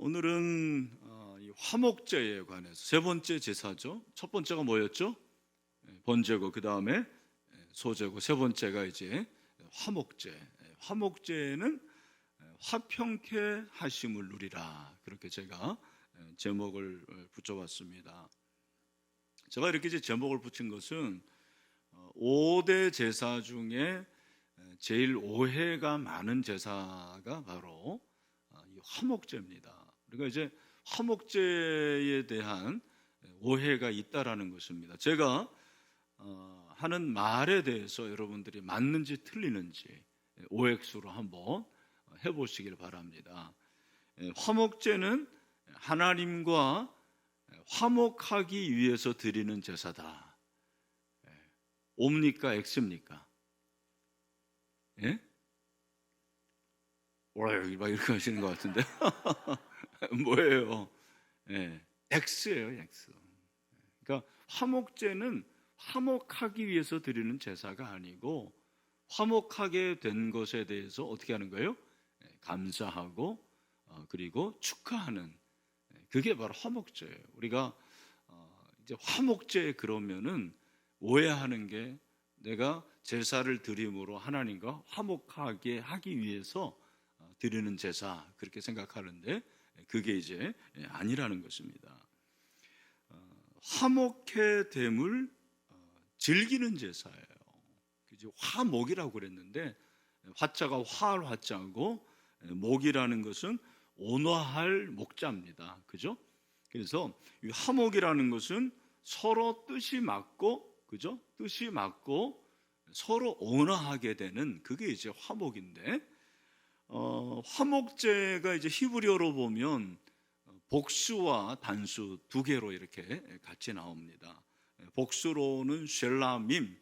오늘은 이 화목제에 관해서 세 번째 제사죠. 첫 번째가 뭐였죠? 번제고, 그 다음에 소제고, 세 번째가 이제 화목제. 화목제는 화평케 하심을 누리라, 그렇게 제가 제목을 붙여봤습니다. 제가 이렇게 이제 제목을 붙인 것은 5대 제사 중에 제일 오해가 많은 제사가 바로 이 화목제입니다. 그러니까 이제 화목제에 대한 오해가 있다라는 것입니다. 제가 하는 말에 대해서 여러분들이 맞는지 틀리는지 OX로 한번 해보시길 바랍니다. 화목제는 하나님과 화목하기 위해서 드리는 제사다. O입니까? X입니까? 예? 막 이렇게 하시는 것 같은데 뭐예요? X예요, X. 그러니까 화목제는 화목하기 위해서 드리는 제사가 아니고, 화목하게 된 것에 대해서 어떻게 하는 거예요? 감사하고 그리고 축하하는, 그게 바로 화목제예요. 우리가 이제 화목제 그러면은 오해하는 게, 내가 제사를 드림으로 하나님과 화목하게 하기 위해서 드리는 제사, 그렇게 생각하는데 그게 이제 아니라는 것입니다. 화목해 됨을 즐기는 제사예요. 화목이라고 그랬는데, 화자가 화할 화자고 목이라는 것은 온화할 목자입니다. 그죠? 그래서 이 화목이라는 것은 서로 뜻이 맞고, 그죠? 뜻이 맞고 서로 온화하게 되는, 그게 이제 화목인데, 화목제가 이제 히브리어로 보면 복수와 단수 두 개로 이렇게 같이 나옵니다. 복수로는 쉘라밈,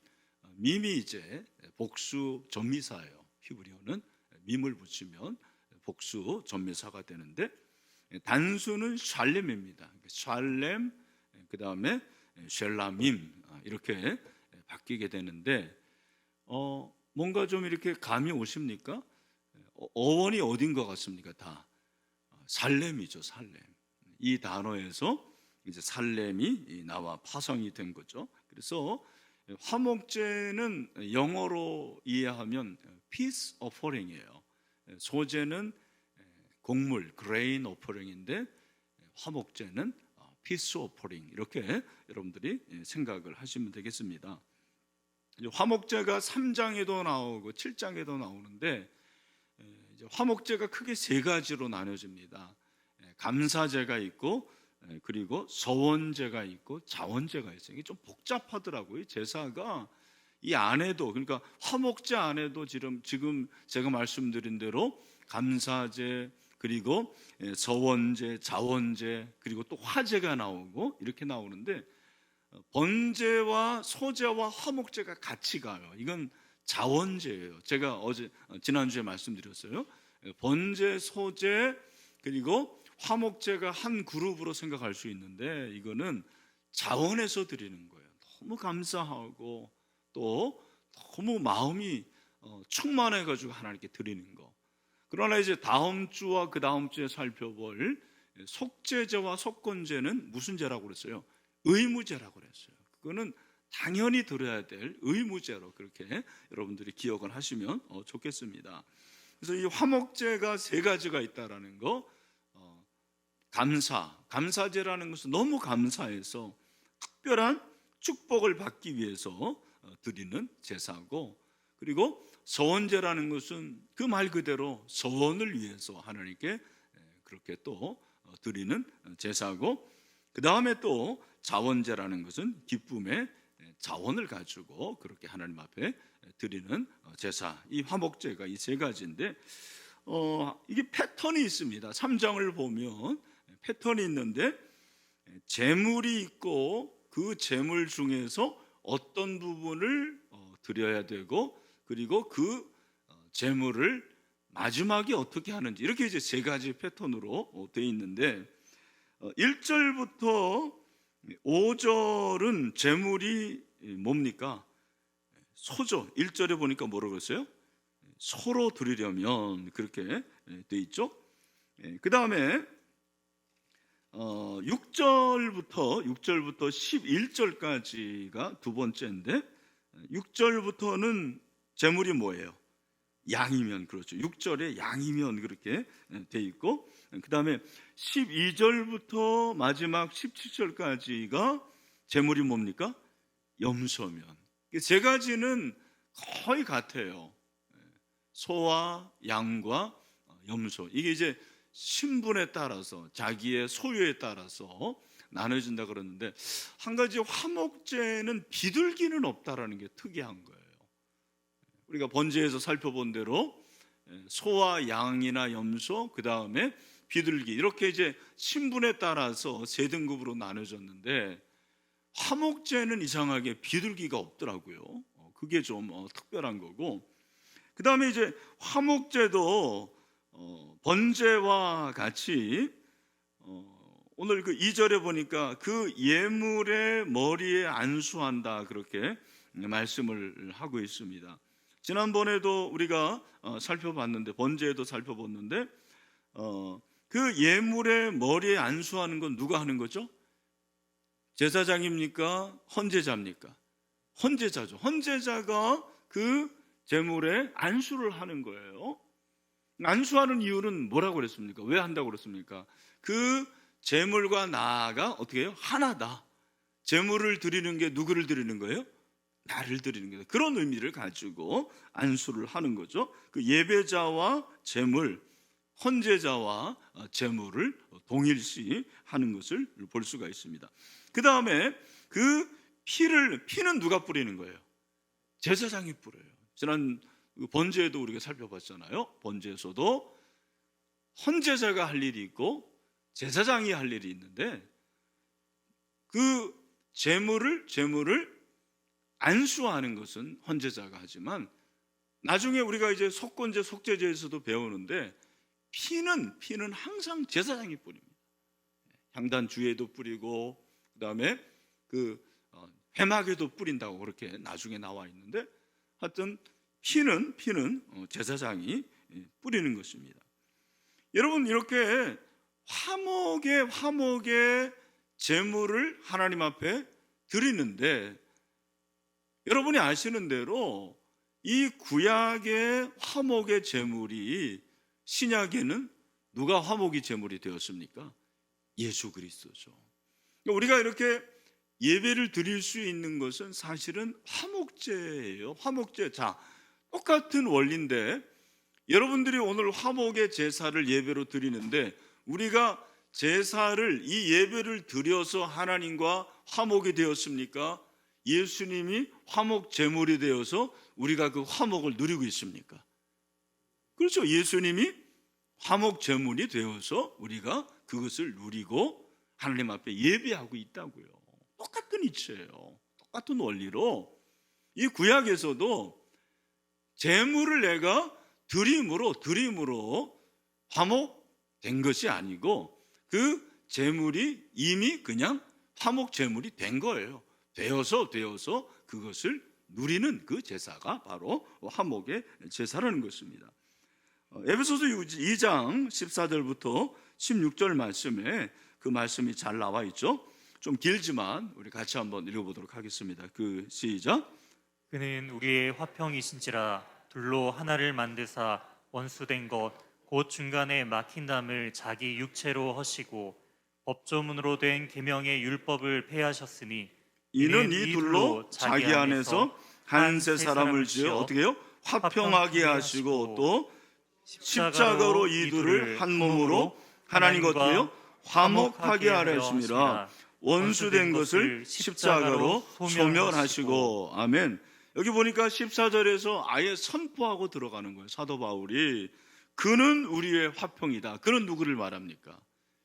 밈이 이제 복수 전미사예요. 히브리어는 밈을 붙이면 복수 전미사가 되는데, 단수는 샬렘입니다. 샬렘, 그 다음에 쉘라밈, 이렇게 바뀌게 되는데, 뭔가 좀 이렇게 감이 오십니까? 어원이 어딘 것 같습니까? 다 살렘이죠. 살렘. 이 단어에서 이제 살렘이 나와 파성이 된 거죠. 그래서 화목제는 영어로 이해하면 peace offering이에요. 소제는 곡물 grain offering인데, 화목제는 peace offering, 이렇게 여러분들이 생각을 하시면 되겠습니다. 화목제가 3장에도 나오고 7장에도 나오는데, 화목제가 크게 세 가지로 나눠집니다. 감사제가 있고, 그리고 서원제가 있고, 자원제가 있어요. 이게 좀 복잡하더라고요. 제사가 이 안에도, 그러니까 화목제 안에도 지금 제가 말씀드린 대로 감사제, 그리고 서원제, 자원제, 그리고 또 화제가 나오고, 이렇게 나오는데, 번제와 소제와 화목제가 같이 가요. 이건 자원제예요. 제가 지난주에 말씀드렸어요. 번제, 소제, 그리고 화목제가 한 그룹으로 생각할 수 있는데, 이거는 자원에서 드리는 거예요. 너무 감사하고 또 너무 마음이 충만해가지고 하나님께 드리는 거. 그러나 이제 다음 주와 그 다음 주에 살펴볼 속죄제와 속건제는 무슨 제라고 그랬어요? 의무제라고 그랬어요. 그거는 당연히 드려야 될 의무제로, 그렇게 여러분들이 기억을 하시면 좋겠습니다. 그래서 이 화목제가 세 가지가 있다라는 거, 감사제라는 것은 너무 감사해서 특별한 축복을 받기 위해서 드리는 제사고, 그리고 서원제라는 것은 그 말 그대로 서원을 위해서 하나님께 그렇게 또 드리는 제사고, 그 다음에 또 자원제라는 것은 기쁨의 자원을 가지고 그렇게 하나님 앞에 드리는 제사. 이 화목제가 이 세 가지인데, 이게 패턴이 있습니다. 3장을 보면 패턴이 있는데, 제물이 있고 그 제물 중에서 어떤 부분을 드려야 되고, 그리고 그 제물을 마지막에 어떻게 하는지, 이렇게 이제 세 가지 패턴으로 되어 있는데, 1절부터 5절은 제물이 뭡니까? 소죠. 1절에 보니까 뭐라고 했어요? 소로 드리려면, 그렇게 되어 있죠. 그 다음에 6절부터 11절까지가 두 번째인데 6절부터는 제물이 뭐예요? 양이면, 그렇죠. 6절에 양이면 그렇게 돼 있고, 그 다음에 12절부터 마지막 17절까지가 제물이 뭡니까? 염소면. 세 가지는 거의 같아요. 소와 양과 염소. 이게 이제 신분에 따라서, 자기의 소유에 따라서 나눠진다 그러는데, 한 가지 화목제는 비둘기는 없다라는 게 특이한 거예요. 우리가 번제에서 살펴본 대로 소와 양이나 염소, 그 다음에 비둘기, 이렇게 이제 신분에 따라서 세 등급으로 나눠졌는데, 화목제는 이상하게 비둘기가 없더라고요. 그게 좀 특별한 거고, 그 다음에 이제 화목제도 번제와 같이 오늘 그 2절에 보니까 그 예물의 머리에 안수한다, 그렇게 말씀을 하고 있습니다. 지난번에도 우리가 살펴봤는데, 번제에도 살펴봤는데, 그 예물의 머리에 안수하는 건 누가 하는 거죠? 제사장입니까? 헌제자입니까? 헌제자죠. 헌제자가 그 제물에 안수를 하는 거예요. 안수하는 이유는 뭐라고 그랬습니까? 왜 한다고 그랬습니까? 그 제물과 나가 어떻게 해요? 하나다. 제물을 드리는 게 누구를 드리는 거예요? 나를 드리는 거예요. 그런 의미를 가지고 안수를 하는 거죠. 그 예배자와 제물, 헌제자와 제물을 동일시 하는 것을 볼 수가 있습니다. 그 다음에 그 피는 누가 뿌리는 거예요? 제사장이 뿌려요. 지난 번제에도 우리가 살펴봤잖아요. 번제에서도 헌제자가 할 일이 있고 제사장이 할 일이 있는데, 그 제물을 안수하는 것은 헌제자가 하지만, 나중에 우리가 이제 속건제, 속죄제에서도 배우는데, 피는 항상 제사장이 뿌립니다. 향단 주에도 뿌리고, 그 다음에 그 회막에도 뿌린다고 그렇게 나중에 나와 있는데, 하여튼 피는 제사장이 뿌리는 것입니다. 여러분, 이렇게 화목의 제물을 하나님 앞에 드리는데, 여러분이 아시는 대로 이 구약의 화목의 제물이 신약에는 누가 화목의 제물이 되었습니까? 예수 그리스도죠. 우리가 이렇게 예배를 드릴 수 있는 것은 사실은 화목제예요. 화목제. 자, 똑같은 원리인데, 여러분들이 오늘 화목의 제사를 예배로 드리는데, 우리가 제사를, 이 예배를 드려서 하나님과 화목이 되었습니까? 예수님이 화목 제물이 되어서 우리가 그 화목을 누리고 있습니까? 그렇죠. 예수님이 화목 제물이 되어서 우리가 그것을 누리고 하나님 앞에 예배하고 있다고요. 똑같은 이치예요. 똑같은 원리로 이 구약에서도 제물을 내가 드림으로 화목된 것이 아니고, 그 제물이 이미 그냥 화목 제물이 된 거예요. 되어서 그것을 누리는 그 제사가 바로 화목의 제사라는 것입니다. 에베소서 2장 14절부터 16절 말씀에 그 말씀이 잘 나와 있죠. 좀 길지만 우리 같이 한번 읽어보도록 하겠습니다. 시작. 그는 우리의 화평이신지라 둘로 하나를 만드사 원수된 것 곧 중간에 막힌 담을 자기 육체로 허시고 법조문으로 된 계명의 율법을 폐하셨으니 이는 이 둘로 자기 안에서 한 세 사람을 지어 어떻게 해요? 화평하게 하시고, 또 십자가로 이 둘을 한 몸으로 하나님과 어떻게 해요? 화목하게 하려 하심이라. 원수된 것을 십자가로 소멸하시고. 아멘. 여기 보니까 14절에서 아예 선포하고 들어가는 거예요. 사도 바울이 그는 우리의 화평이다. 그는 누구를 말합니까?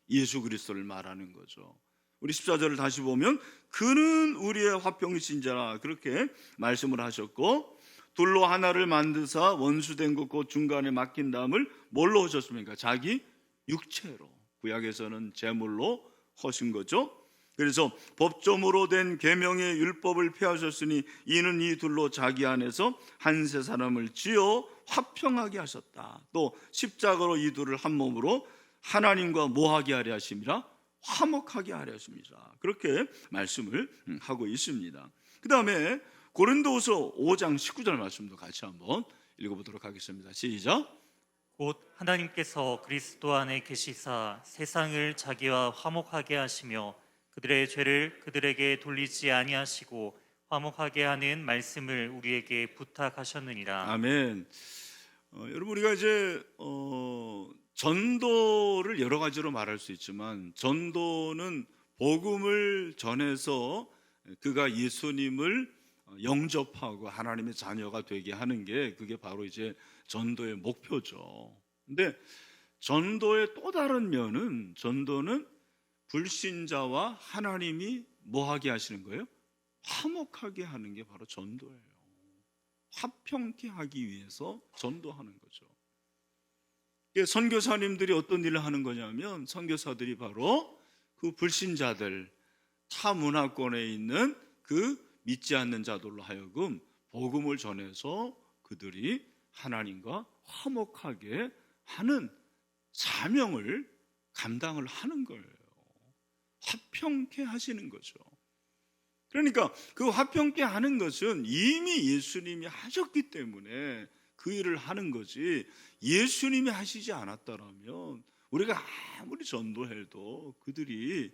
예수 그리스도를 말하는 거죠. 우리 14절을 다시 보면 그는 우리의 화평이신 자라, 그렇게 말씀을 하셨고, 둘로 하나를 만드사 원수된 것 곧 중간에 막힌 담을 뭘로 하셨습니까? 자기 육체로. 구약에서는 제물로 하신 거죠. 그래서 법조문으로 된 계명의 율법을 폐하셨으니 이는 이 둘로 자기 안에서 한 세 사람을 지어 화평하게 하셨다. 또 십자가로 이 둘을 한 몸으로 하나님과 뭐하게 하려 하심이라? 화목하게 하려 하십니다. 그렇게 말씀을 하고 있습니다. 그 다음에 고린도후서 5장 19절 말씀도 같이 한번 읽어보도록 하겠습니다. 시작. 곧 하나님께서 그리스도 안에 계시사 세상을 자기와 화목하게 하시며 그들의 죄를 그들에게 돌리지 아니하시고 화목하게 하는 말씀을 우리에게 부탁하셨느니라. 아멘. 여러분, 우리가 이제 전도를 여러 가지로 말할 수 있지만, 전도는 복음을 전해서 그가 예수님을 영접하고 하나님의 자녀가 되게 하는 게, 그게 바로 이제 전도의 목표죠. 근데 전도의 또 다른 면은, 전도는 불신자와 하나님이 뭐 하게 하시는 거예요? 화목하게 하는 게 바로 전도예요. 화평케 하기 위해서 전도하는 거죠. 선교사님들이 어떤 일을 하는 거냐면, 선교사들이 바로 그 불신자들, 타 문화권에 있는 그 믿지 않는 자들로 하여금 복음을 전해서 그들이 하나님과 화목하게 하는 사명을 감당을 하는 거예요. 화평케 하시는 거죠. 그러니까 그 화평케 하는 것은 이미 예수님이 하셨기 때문에 그 일을 하는 거지, 예수님이 하시지 않았다라면 우리가 아무리 전도해도 그들이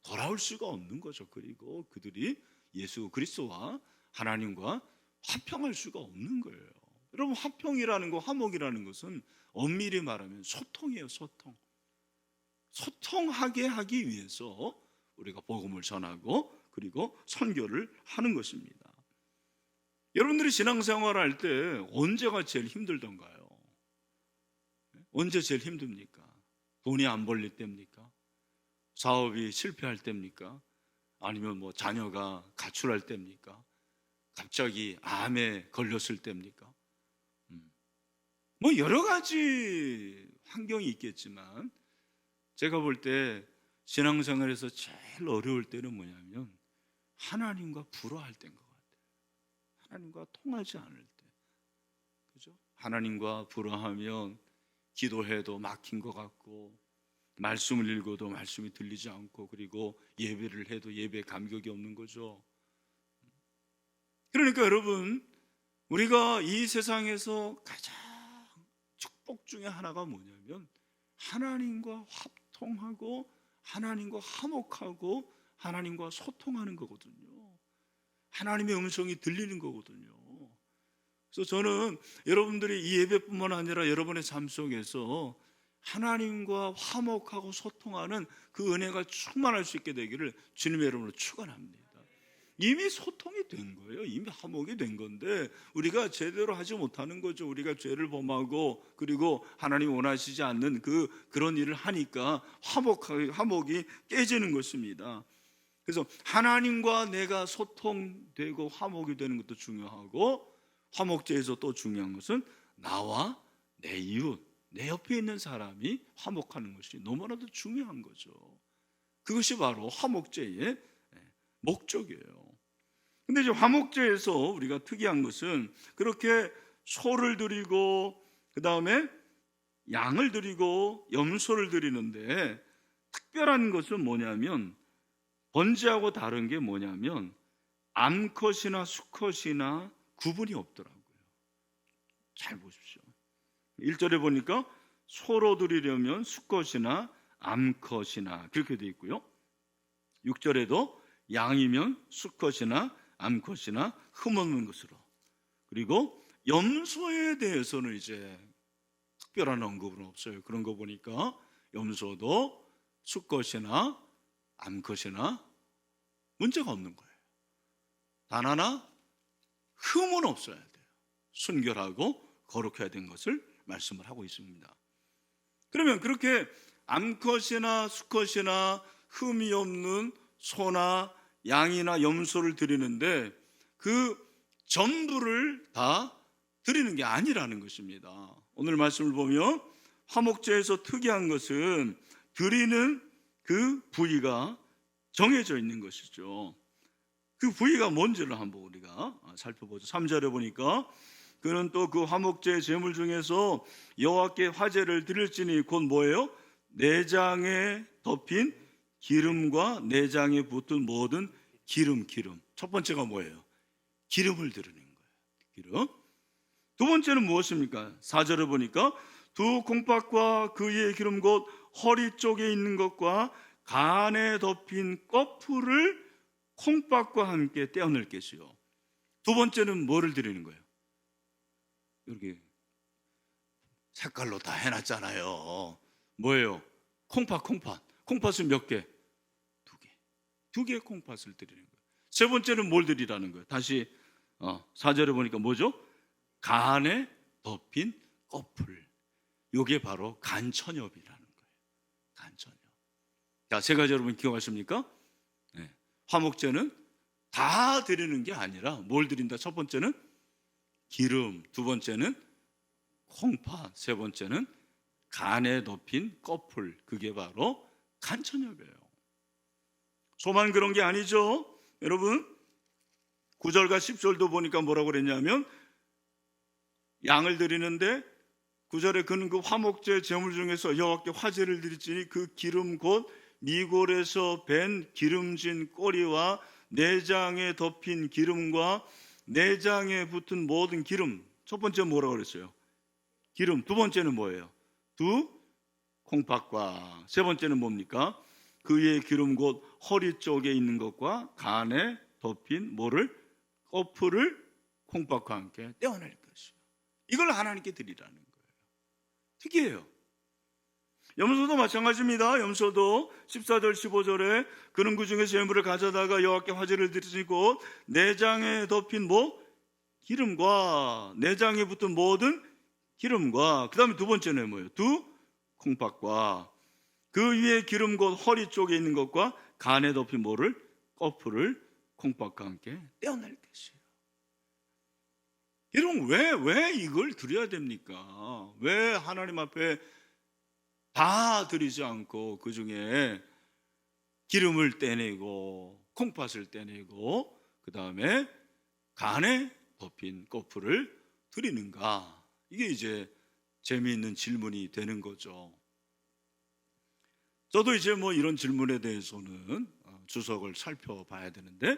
돌아올 수가 없는 거죠. 그리고 그들이 예수 그리스도와 하나님과 화평할 수가 없는 거예요. 여러분, 화평이라는 거, 화목이라는 것은 엄밀히 말하면 소통이에요. 소통하게 하기 위해서 우리가 복음을 전하고 그리고 선교를 하는 것입니다. 여러분들이 신앙생활 할 때 언제가 제일 힘들던가요? 언제 제일 힘듭니까? 돈이 안 벌릴 때입니까? 사업이 실패할 때입니까? 아니면 뭐 자녀가 가출할 때입니까? 갑자기 암에 걸렸을 때입니까? 뭐 여러 가지 환경이 있겠지만, 제가 볼 때 신앙생활에서 제일 어려울 때는 뭐냐면 하나님과 불화할 때인 것 같아요. 하나님과 통하지 않을 때. 그죠? 하나님과 불화하면 기도해도 막힌 것 같고, 말씀을 읽어도 말씀이 들리지 않고, 그리고 예배를 해도 예배에 감격이 없는 거죠. 그러니까 여러분, 우리가 이 세상에서 가장 축복 중에 하나가 뭐냐면 하나님과 합통하고 하나님과 화목하고 하나님과 소통하는 거거든요. 하나님의 음성이 들리는 거거든요. 그래서 저는 여러분들이 이 예배뿐만 아니라 여러분의 삶 속에서 하나님과 화목하고 소통하는 그 은혜가 충만할 수 있게 되기를 주님의 이름으로 축원합니다. 이미 소통이 된 거예요. 이미 화목이 된 건데 우리가 제대로 하지 못하는 거죠. 우리가 죄를 범하고 그리고 하나님이 원하시지 않는 그런 일을 하니까 화목이 깨지는 것입니다. 그래서 하나님과 내가 소통되고 화목이 되는 것도 중요하고, 화목제에서 또 중요한 것은 나와 내 이웃, 내 옆에 있는 사람이 화목하는 것이 너무나도 중요한 거죠. 그것이 바로 화목제의 목적이에요. 근데 이제 화목제에서 우리가 특이한 것은 그렇게 소를 드리고 그 다음에 양을 드리고 염소를 드리는데, 특별한 것은 뭐냐면, 번제하고 다른 게 뭐냐면 암컷이나 수컷이나 구분이 없더라고요. 잘 보십시오. 1절에 보니까 소로 드리려면 수컷이나 암컷이나 그렇게 돼 있고요. 6절에도 양이면 수컷이나 암컷이나 흠없는 것으로, 그리고 염소에 대해서는 이제 특별한 언급은 없어요. 그런 거 보니까 염소도 수컷이나 암컷이나 문제가 없는 거예요. 단 하나 흠은 없어야 돼요. 순결하고 거룩해야 된 것을 말씀을 하고 있습니다. 그러면 그렇게 암컷이나 수컷이나 흠이 없는 소나 양이나 염소를 드리는데 그 전부를 다 드리는 게 아니라는 것입니다. 오늘 말씀을 보면 화목제에서 특이한 것은 드리는 그 부위가 정해져 있는 것이죠. 그 부위가 뭔지를 한번 우리가 살펴보죠. 3절에 보니까 그는 또 그 화목제의 제물 중에서 여호와께 화제를 드릴지니 곧 뭐예요? 내장에 덮인 기름과 내장에 붙은 모든 기름. 첫 번째가 뭐예요? 기름을 드리는 거예요. 기름. 두 번째는 무엇입니까? 4절을 보니까 두 콩팥과 그 위에 기름 곧 허리 쪽에 있는 것과 간에 덮인 꺼풀을 콩팥과 함께 떼어낼 것이요. 두 번째는 뭐를 드리는 거예요? 이렇게 색깔로 다 해놨잖아요. 뭐예요? 콩팥. 콩팥은 몇 개? 두 개의 콩팥을 드리는 거예요. 세 번째는 뭘 드리라는 거예요? 다시 4절에 보니까 뭐죠? 간에 덮인 꺼풀. 이게 바로 간천엽이라는 거예요. 간천엽. 자, 세 가지 여러분 기억하십니까? 네. 화목제는 다 드리는 게 아니라 뭘 드린다? 첫 번째는 기름, 두 번째는 콩팥, 세 번째는 간에 덮인 꺼풀. 그게 바로 간천엽이에요. 소만 그런 게 아니죠. 여러분 9절과 10절도 보니까 뭐라고 그랬냐면 양을 드리는데 9절에 그는 그 화목제 제물 중에서 여호와께 화제를 드릴지니 그 기름 곧 미골에서 밴 기름진 꼬리와 내장에 덮인 기름과 내장에 붙은 모든 기름. 첫 번째 뭐라고 그랬어요? 기름. 두 번째는 뭐예요? 두 콩팥과. 세 번째는 뭡니까? 그 위에 기름 곧 허리 쪽에 있는 것과 간에 덮인 뭐를? 꺼풀을 콩팥과 함께 떼어낼 것이요. 이걸 하나님께 드리라는 거예요. 특이해요. 염소도 마찬가지입니다. 염소도 14절 15절에 그는 그 중에서 예물을 가져다가 여호와께 화제를 드리고 내장에 덮인 뭐? 기름과 내장에 붙은 모든 기름과 그 다음에 두 번째는 뭐예요? 두 콩팥과 그 위에 기름 곧 허리 쪽에 있는 것과 간에 덮인 뭐를? 꺼풀을 콩팥과 함께 떼어낼 것이에요. 여러분 왜 이걸 드려야 됩니까? 왜 하나님 앞에 다 드리지 않고 그 중에 기름을 떼내고 콩팥을 떼내고 그 다음에 간에 덮인 꺼풀을 드리는가? 이게 이제 재미있는 질문이 되는 거죠. 저도 이제 뭐 이런 질문에 대해서는 주석을 살펴봐야 되는데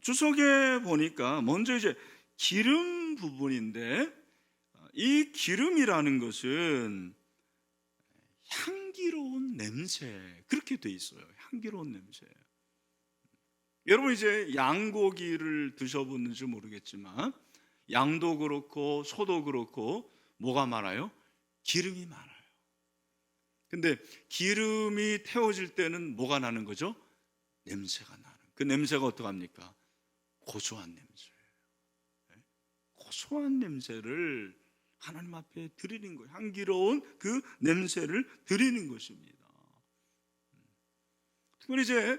주석에 보니까 먼저 이제 기름 부분인데 이 기름이라는 것은 향기로운 냄새 그렇게 돼 있어요. 향기로운 냄새. 여러분 이제 양고기를 드셔보는지 모르겠지만 양도 그렇고 소도 그렇고 뭐가 많아요? 기름이 많아요. 근데 기름이 태워질 때는 뭐가 나는 거죠? 냄새가 나는. 그 냄새가 어떡합니까? 고소한 냄새. 고소한 냄새를 하나님 앞에 드리는 거예요. 향기로운 그 냄새를 드리는 것입니다. 특별히 이제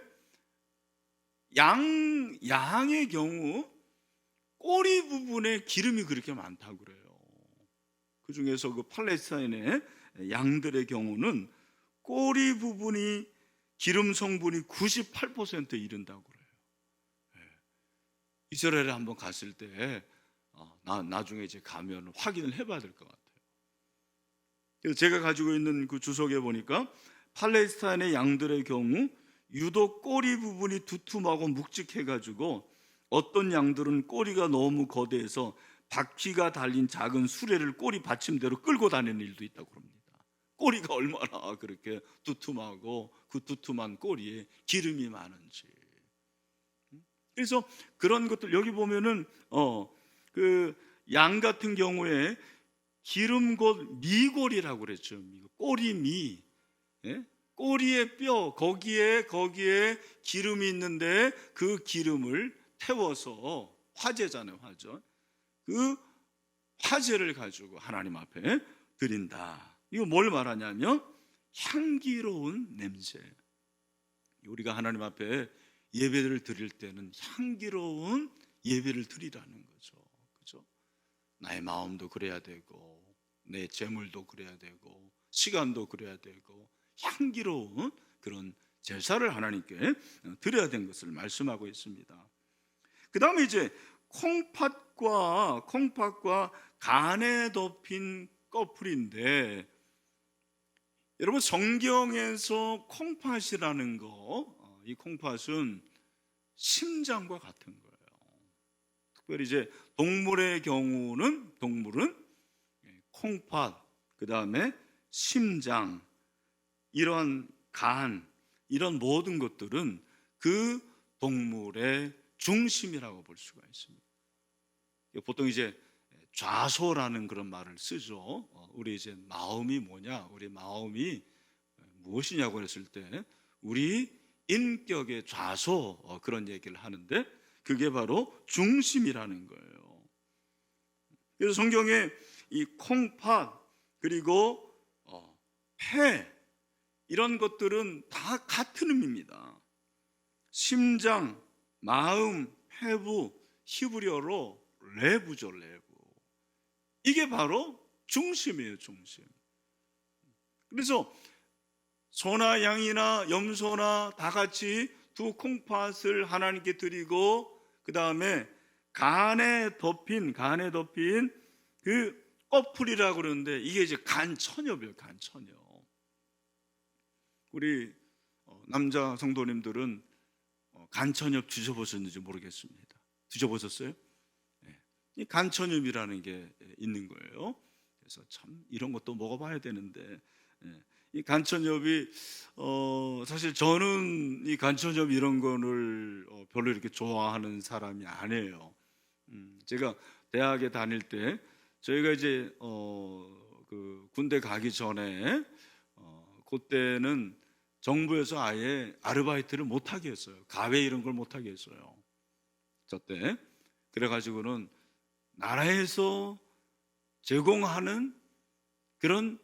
양의 경우 꼬리 부분에 기름이 그렇게 많다고 그래요. 그 중에서 그 팔레스타인의 양들의 경우는 꼬리 부분이 기름 성분이 98%에 이른다고 그래요. 이스라엘에 한번 갔을 때 나중에 이제 가면 확인을 해봐야 될 것 같아요. 그래서 제가 가지고 있는 그 주석에 보니까 팔레스타인의 양들의 경우 유독 꼬리 부분이 두툼하고 묵직해가지고 어떤 양들은 꼬리가 너무 거대해서 바퀴가 달린 작은 수레를 꼬리 받침대로 끌고 다니는 일도 있다고 합니다. 꼬리가 얼마나 그렇게 두툼하고 그 두툼한 꼬리에 기름이 많은지. 그래서 그런 것들 여기 보면은 그 양 같은 경우에 기름 곧 미골이라고 그랬죠. 꼬리미. 예? 꼬리의 뼈 거기에 기름이 있는데 그 기름을 태워서 화제잖아요. 화제. 그 화제를 가지고 하나님 앞에 드린다. 이거 뭘 말하냐면 향기로운 냄새. 우리가 하나님 앞에 예배를 드릴 때는 향기로운 예배를 드리라는 거죠. 그죠? 나의 마음도 그래야 되고 내 재물도 그래야 되고 시간도 그래야 되고 향기로운 그런 제사를 하나님께 드려야 되는 것을 말씀하고 있습니다. 그 다음에 이제 콩팥과 간에 덮인 꺼풀인데 여러분 성경에서 콩팥이라는 거, 이 콩팥은 심장과 같은 거예요. 특별히 이제 동물의 경우는 콩팥, 그 다음에 심장, 이런 간, 이런 모든 것들은 그 동물의 중심이라고 볼 수가 있습니다. 보통 이제 좌소라는 그런 말을 쓰죠. 우리 이제 마음이 뭐냐, 우리 마음이 무엇이냐고 했을 때 우리 인격의 좌소, 그런 얘기를 하는데 그게 바로 중심이라는 거예요. 그래서 성경에 이 콩팥 그리고 폐 이런 것들은 다 같은 의미입니다. 심장, 마음, 폐부, 히브리어로 레부죠, 레부. 이게 바로 중심이에요, 중심. 그래서 소나 양이나 염소나 다 같이 두 콩팥을 하나님께 드리고 그 다음에 간에 덮인 그 꺼풀이라고 그러는데 이게 이제 간천엽이에요, 간천엽. 우리 남자 성도님들은 간천엽 드셔보셨는지 모르겠습니다. 드셔보셨어요? 네. 이 간천엽이라는 게 있는 거예요. 그래서 참 이런 것도 먹어봐야 되는데, 이 간천엽이 사실 저는 이 간천엽 이런 거를 별로 이렇게 좋아하는 사람이 아니에요. 제가 대학에 다닐 때 저희가 이제 그 군대 가기 전에 그때는 정부에서 아예 아르바이트를 못하게 했어요. 가외 이런 걸 못하게 했어요. 저 때. 그래가지고는 나라에서 제공하는 그런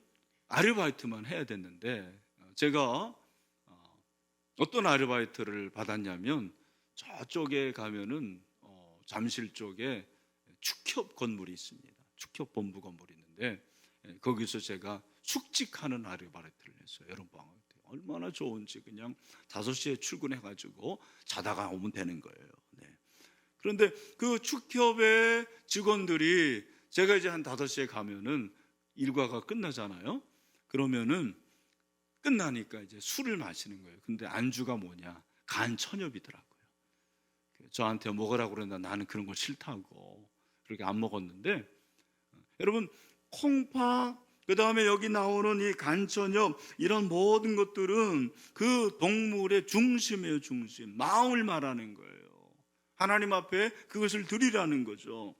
아르바이트만 해야 됐는데 제가 어떤 아르바이트를 받았냐면 저쪽에 가면은 잠실 쪽에 축협 건물이 있습니다. 축협 본부 건물이 있는데 거기서 제가 숙직하는 아르바이트를 했어요. 여름방학 때. 얼마나 좋은지 그냥 5시에 출근해가지고 자다가 오면 되는 거예요. 네. 그런데 그 축협의 직원들이 제가 이제 한 5시에 가면은 일과가 끝나잖아요. 그러면은 끝나니까 이제 술을 마시는 거예요. 근데 안주가 뭐냐? 간천엽이더라고요. 저한테 먹으라고 그랬나 나는 그런 거 싫다고 그렇게 안 먹었는데 여러분 콩팥 그 다음에 여기 나오는 이 간천엽 이런 모든 것들은 그 동물의 중심이에요. 중심, 마음을 말하는 거예요. 하나님 앞에 그것을 드리라는 거죠.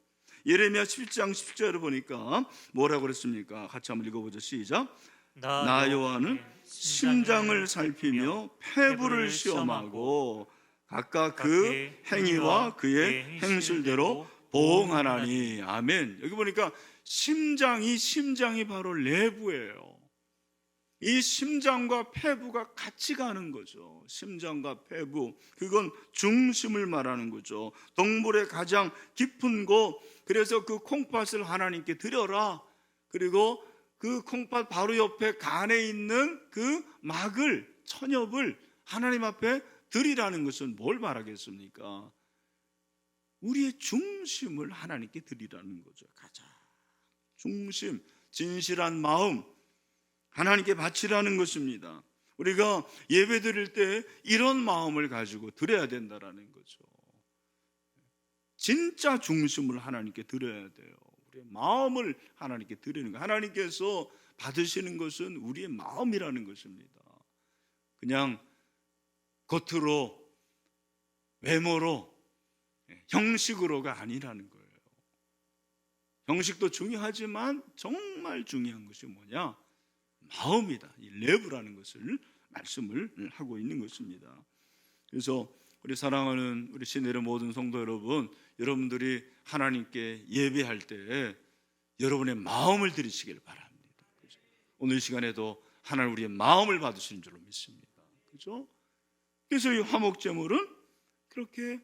예레미야 17장 10절을 보니까 뭐라고 그랬습니까? 같이 한번 읽어보죠. 시작. 나 여호와는 심장을 살피며 폐부를 시험하고 각각 그 행위와 그의 행실대로 보응하나니. 아멘. 여기 보니까 심장이 바로 내부예요. 이 심장과 폐부가 같이 가는 거죠. 심장과 폐부, 그건 중심을 말하는 거죠. 동물의 가장 깊은 곳. 그래서 그 콩팥을 하나님께 드려라. 그리고 그 콩팥 바로 옆에 간에 있는 그 막을, 천엽을 하나님 앞에 드리라는 것은 뭘 말하겠습니까? 우리의 중심을 하나님께 드리라는 거죠. 가장 중심, 진실한 마음 하나님께 바치라는 것입니다. 우리가 예배 드릴 때 이런 마음을 가지고 드려야 된다라는 거죠. 진짜 중심을 하나님께 드려야 돼요. 우리의 마음을 하나님께 드리는 거예요. 하나님께서 받으시는 것은 우리의 마음이라는 것입니다. 그냥 겉으로, 외모로, 형식으로가 아니라는 거예요. 형식도 중요하지만 정말 중요한 것이 뭐냐? 마음이다. 이 레브라는 것을 말씀을 하고 있는 것입니다. 그래서 우리 사랑하는 우리 시내의 모든 성도 여러분, 여러분들이 하나님께 예배할 때 여러분의 마음을 드리시길 바랍니다. 그죠? 오늘 시간에도 하나님 우리의 마음을 받으시는 줄로 믿습니다. 그죠? 그래서 이 화목제물은 그렇게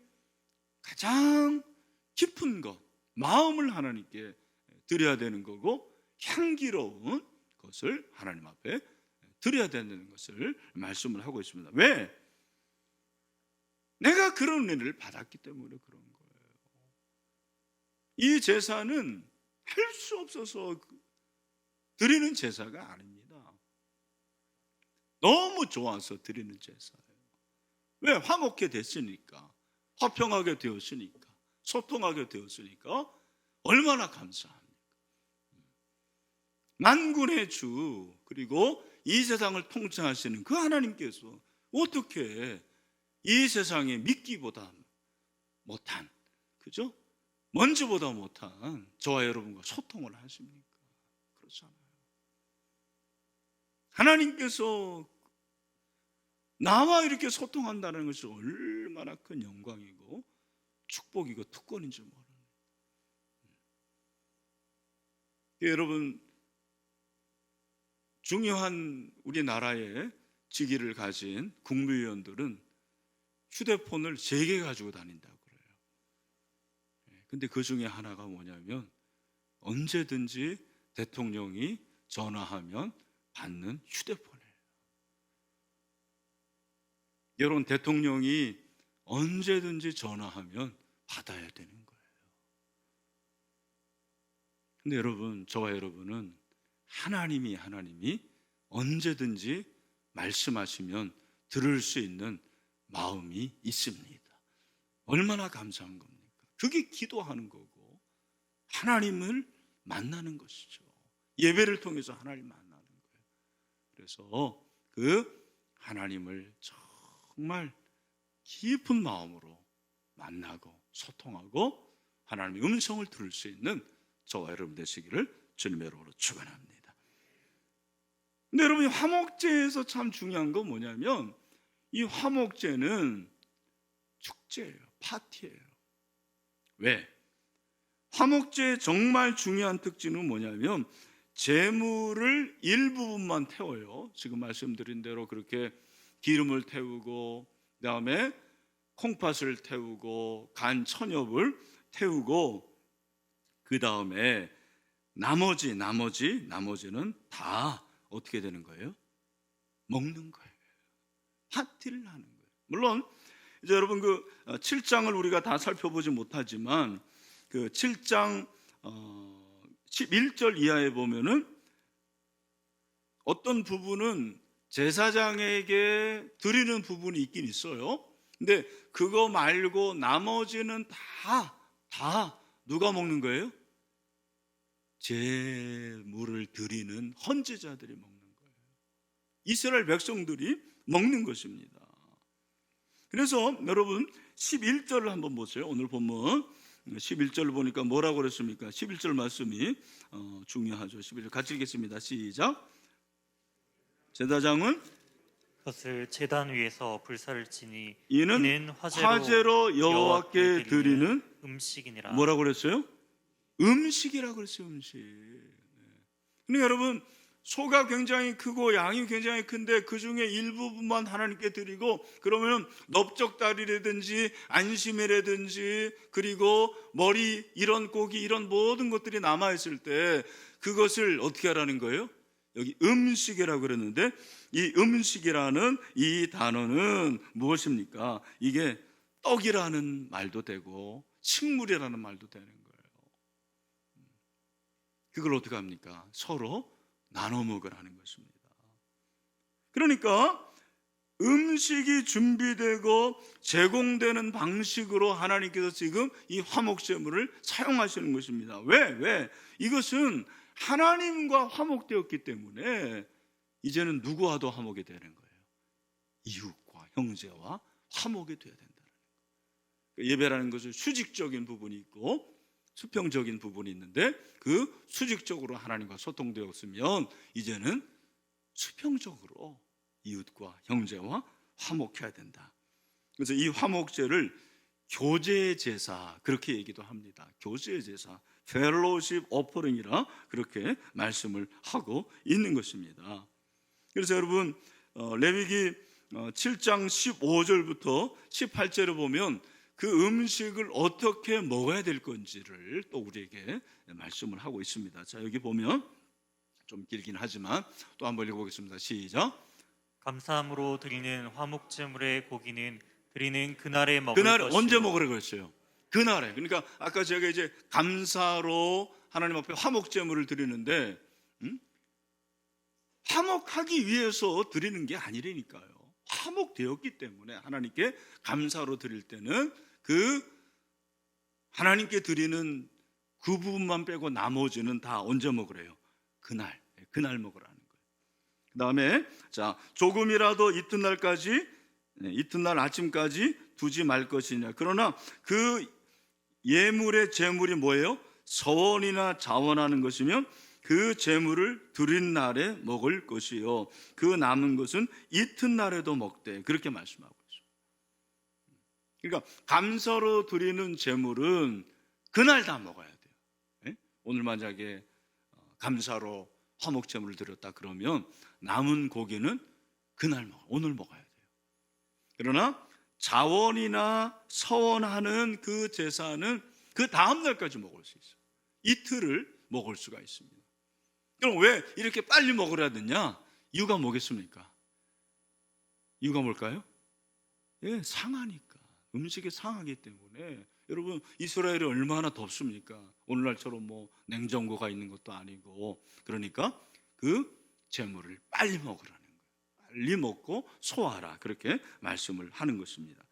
가장 깊은 것, 마음을 하나님께 드려야 되는 거고 향기로운 것을 하나님 앞에 드려야 된다는 것을 말씀을 하고 있습니다. 왜? 내가 그런 은혜를 받았기 때문에 그런 거예요. 이 제사는 할 수 없어서 드리는 제사가 아닙니다. 너무 좋아서 드리는 제사예요. 왜? 화목해 됐으니까, 화평하게 되었으니까, 소통하게 되었으니까 얼마나 감사합니까? 만군의 주, 그리고 이 세상을 통치하시는 그 하나님께서 어떻게 이 세상에 믿기보다 못한, 그죠? 먼지보다 못한 저와 여러분과 소통을 하십니까? 그렇잖아요. 하나님께서 나와 이렇게 소통한다는 것이 얼마나 큰 영광이고 축복이고 특권인 줄 모르는. 여러분, 중요한 우리나라의 직위를 가진 국무위원들은 휴대폰을 3개 가지고 다닌다고 그래요. 근데 그 중에 하나가 뭐냐면 언제든지 대통령이 전화하면 받는 휴대폰이에요. 여러분, 대통령이 언제든지 전화하면 받아야 되는 거예요. 근데 여러분, 저와 여러분은 하나님이 언제든지 말씀하시면 들을 수 있는 마음이 있습니다. 얼마나 감사한 겁니까? 그게 기도하는 거고 하나님을 만나는 것이죠. 예배를 통해서 하나님을 만나는 거예요. 그래서 그 하나님을 정말 깊은 마음으로 만나고 소통하고 하나님의 음성을 들을 수 있는 저와 여러분 되시기를 주님의 이름으로 축원합니다. 근데 여러분, 이 화목제에서 참 중요한 건 뭐냐면 이 화목제는 축제예요. 파티예요. 왜? 화목제의 정말 중요한 특징은 뭐냐면 제물을 일부분만 태워요. 지금 말씀드린 대로 그렇게 기름을 태우고 그다음에 콩팥을 태우고 간 천엽을 태우고 그다음에 나머지는 다 어떻게 되는 거예요? 먹는 거예요. 파티를 하는 거예요. 물론 이제 여러분 그 7장을 우리가 다 살펴보지 못하지만 그 7장 11절 이하에 보면은 어떤 부분은 제사장에게 드리는 부분이 있긴 있어요. 근데 그거 말고 나머지는 다 누가 먹는 거예요? 제물을 드리는 헌제자들이 먹는 거예요. 이스라엘 백성들이 먹는 것입니다. 그래서 여러분 11절을 한번 보세요. 오늘 본문 11절을 보니까 뭐라고 그랬습니까? 11절 말씀이 중요하죠. 11절 같이 읽겠습니다. 시작. 제사장은 그것을 제단 위에서 불사를 지니 이는 화제로 여호와께 드리는 음식이니라. 뭐라고 그랬어요? 음식이라고 그랬어요. 음식. 근데 여러분, 소가 굉장히 크고 양이 굉장히 큰데 그 중에 일부분만 하나님께 드리고 그러면 넓적다리라든지 안심이라든지 그리고 머리 이런 고기 이런 모든 것들이 남아있을 때 그것을 어떻게 하라는 거예요? 여기 음식이라고 그랬는데 이 음식이라는 이 단어는 무엇입니까? 이게 떡이라는 말도 되고 식물이라는 말도 되는 거예요. 그걸 어떻게 합니까? 서로 나눠 먹으라는 것입니다. 그러니까 음식이 준비되고 제공되는 방식으로 하나님께서 지금 이 화목제물을 사용하시는 것입니다. 왜? 이것은 하나님과 화목되었기 때문에 이제는 누구와도 화목이 되는 거예요. 이웃과 형제와 화목이 되어야 된다는 거예요. 예배라는 것은 수직적인 부분이 있고 수평적인 부분이 있는데 그 수직적으로 하나님과 소통되었으면 이제는 수평적으로 이웃과 형제와 화목해야 된다. 그래서 이 화목제를 교제의 제사 그렇게 얘기도 합니다. 교제의 제사, 펠로십 오퍼링이라 그렇게 말씀을 하고 있는 것입니다. 그래서 여러분 레위기 7장 15절부터 18절을 보면 그 음식을 어떻게 먹어야 될 건지를 또 우리에게 말씀을 하고 있습니다. 자, 여기 보면 좀 길긴 하지만 또 한번 읽어보겠습니다. 시작. 감사함으로 드리는 화목제물의 고기는 드리는 그날에 먹을 그날 것이요. 언제 먹으라고 했어요? 그날에. 그러니까 아까 제가 이제 감사로 하나님 앞에 화목제물을 드리는데 화목하기 위해서 드리는 게 아니라니까요. 화목되었기 때문에 하나님께 감사로 드릴 때는 그 하나님께 드리는 그 부분만 빼고 나머지는 다 언제 먹으래요? 그날 먹으라는 거예요. 그 다음에 자, 조금이라도 이튿날 아침까지 두지 말 것이냐. 그러나 그 예물의 제물이 뭐예요? 서원이나 자원하는 것이면 그 제물을 드린 날에 먹을 것이요, 그 남은 것은 이튿날에도 먹되, 그렇게 말씀하고 있습니다. 그러니까 감사로 드리는 제물은 그날 다 먹어야 돼요. 예? 오늘 만약에 감사로 화목 제물을 드렸다 그러면 남은 고기는 오늘 먹어야 돼요. 그러나 자원이나 서원하는 그 제사는 그 다음 날까지 먹을 수 있어요. 이틀을 먹을 수가 있습니다. 그럼 왜 이렇게 빨리 먹으라 했냐? 이유가 뭐겠습니까? 이유가 뭘까요? 예, 상하니까. 음식이 상하기 때문에. 여러분, 이스라엘이 얼마나 덥습니까? 오늘날처럼 뭐 냉장고가 있는 것도 아니고. 그러니까 그 제물을 빨리 먹으라는 거예요. 빨리 먹고 소화하라, 그렇게 말씀을 하는 것입니다.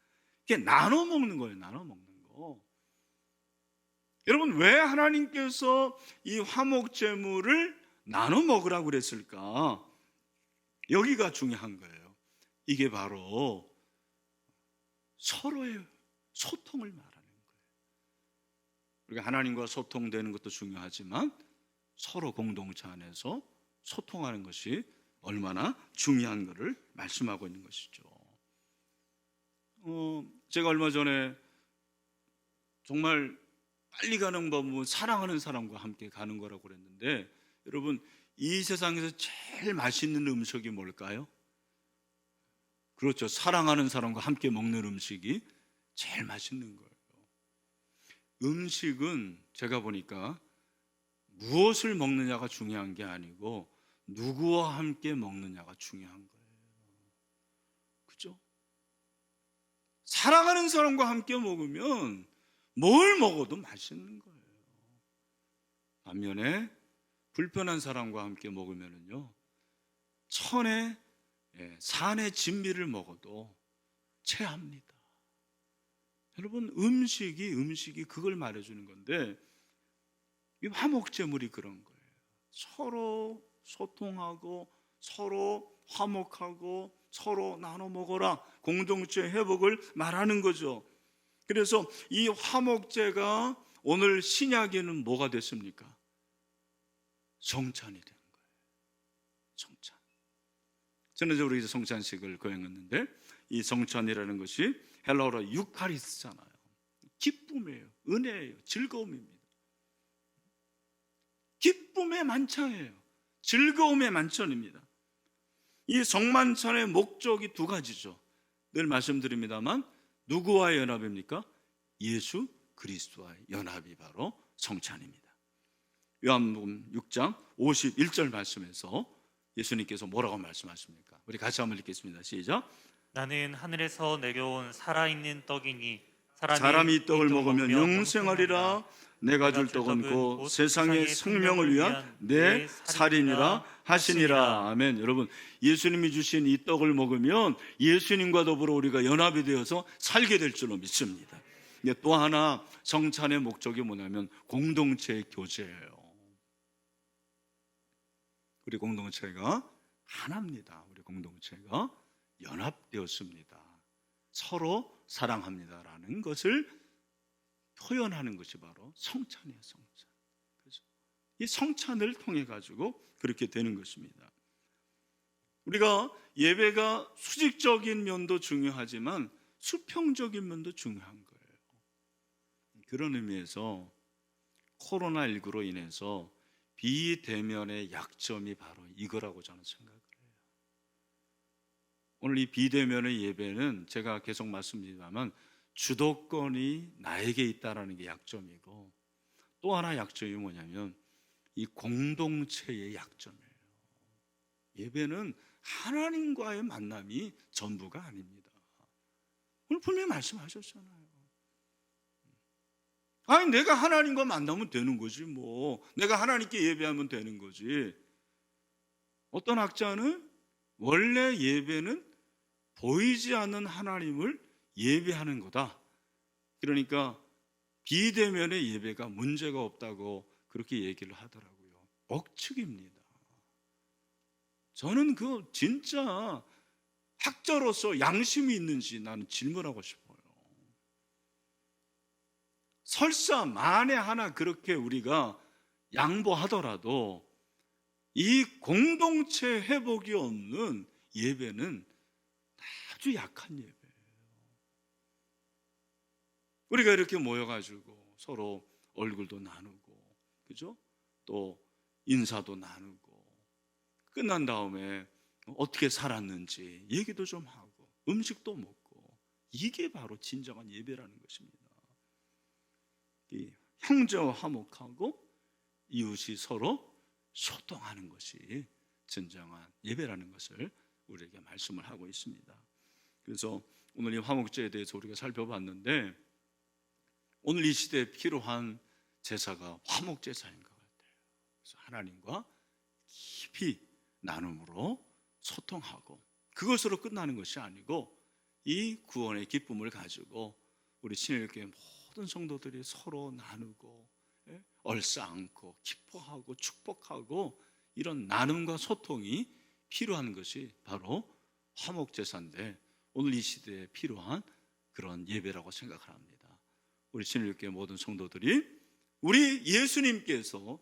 이게 나눠 먹는 거예요. 나눠 먹는 거. 여러분, 왜 하나님께서 이 화목 제물을 나눠 먹으라고 그랬을까? 여기가 중요한 거예요. 이게 바로 서로의 소통을 말하는 거예요. 우리가 하나님과 소통되는 것도 중요하지만 서로 공동체 안에서 소통하는 것이 얼마나 중요한 것을 말씀하고 있는 것이죠. 제가 얼마 전에 정말 빨리 가는 법은 사랑하는 사람과 함께 가는 거라고 그랬는데, 여러분, 이 세상에서 제일 맛있는 음식이 뭘까요? 그렇죠. 사랑하는 사람과 함께 먹는 음식이 제일 맛있는 거예요. 음식은 제가 보니까 무엇을 먹느냐가 중요한 게 아니고 누구와 함께 먹느냐가 중요한 거예요. 그죠? 사랑하는 사람과 함께 먹으면 뭘 먹어도 맛있는 거예요. 반면에 불편한 사람과 함께 먹으면요, 산의 진미를 먹어도 체합니다. 여러분, 음식이 그걸 말해주는 건데, 이 화목제물이 그런 거예요. 서로 소통하고 서로 화목하고 서로 나눠 먹어라, 공동체 회복을 말하는 거죠. 그래서 이 화목제가 오늘 신약에는 뭐가 됐습니까? 성찬이 되는 거예요. 성찬. 지난주에 이제 성찬식을 거행했는데, 이 성찬이라는 것이 헬라어로 유카리스잖아요. 기쁨이에요. 은혜예요. 즐거움입니다. 기쁨의 만찬이에요. 즐거움의 만찬입니다. 이 성만찬의 목적이 두 가지죠. 늘 말씀드립니다만, 누구와의 연합입니까? 예수 그리스도와의 연합이 바로 성찬입니다. 요한복음 6장 51절 말씀에서 예수님께서 뭐라고 말씀하십니까? 우리 같이 한번 읽겠습니다. 시작. 나는 하늘에서 내려온 살아있는 떡이니 사람이 이 떡을 먹으면 영생하리라. 내가 줄 떡은 곧 세상의 생명을 위한 내 살이니라 하시니라. 아멘. 여러분, 예수님이 주신 이 떡을 먹으면 예수님과 더불어 우리가 연합이 되어서 살게 될 줄로 믿습니다. 또 하나 성찬의 목적이 뭐냐면 공동체의 교제예요. 우리 공동체가 하나입니다. 우리 공동체가 연합되었습니다. 서로 사랑합니다라는 것을 표현하는 것이 바로 성찬이에요. 성찬. 그렇죠? 이 성찬을 통해 가지고 그렇게 되는 것입니다. 우리가 예배가 수직적인 면도 중요하지만 수평적인 면도 중요한 거예요. 그런 의미에서 코로나19로 인해서 비대면의 약점이 바로 이거라고 저는 생각을 해요. 오늘 이 비대면의 예배는 제가 계속 말씀드리지만 주도권이 나에게 있다는 게 약점이고, 또 하나 약점이 뭐냐면 이 공동체의 약점이에요. 예배는 하나님과의 만남이 전부가 아닙니다. 오늘 분명히 말씀하셨잖아요. 아니, 내가 하나님과 만나면 되는 거지 뭐. 내가 하나님께 예배하면 되는 거지. 어떤 학자는 원래 예배는 보이지 않는 하나님을 예배하는 거다. 그러니까 비대면의 예배가 문제가 없다고 그렇게 얘기를 하더라고요. 억측입니다. 저는 그 진짜 학자로서 양심이 있는지 나는 질문하고 싶어요. 설사 만에 하나 그렇게 우리가 양보하더라도 이 공동체 회복이 없는 예배는 아주 약한 예배예요. 우리가 이렇게 모여가지고 서로 얼굴도 나누고, 그죠? 또 인사도 나누고, 끝난 다음에 어떻게 살았는지 얘기도 좀 하고, 음식도 먹고, 이게 바로 진정한 예배라는 것입니다. 이 형제와 화목하고 이웃이 서로 소통하는 것이 진정한 예배라는 것을 우리에게 말씀을 하고 있습니다. 그래서 오늘 이 화목제에 대해서 우리가 살펴봤는데, 오늘 이 시대에 필요한 제사가 화목제사인 것 같아요. 그래서 하나님과 깊이 나눔으로 소통하고, 그것으로 끝나는 것이 아니고 이 구원의 기쁨을 가지고 우리 신일교회 모든 성도들이 서로 나누고 얼싸안고 기뻐하고 축복하고, 이런 나눔과 소통이 필요한 것이 바로 화목제사인데, 오늘 이 시대에 필요한 그런 예배라고 생각을 합니다. 우리 신일교회 모든 성도들이 우리 예수님께서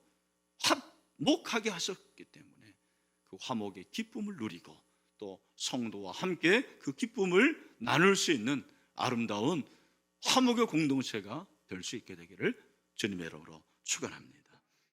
화목하게 하셨기 때문에 그 화목의 기쁨을 누리고, 또 성도와 함께 그 기쁨을 나눌 수 있는 아름다운 화목의 공동체가 될 수 있게 되기를 주님의 이름으로 축원합니다.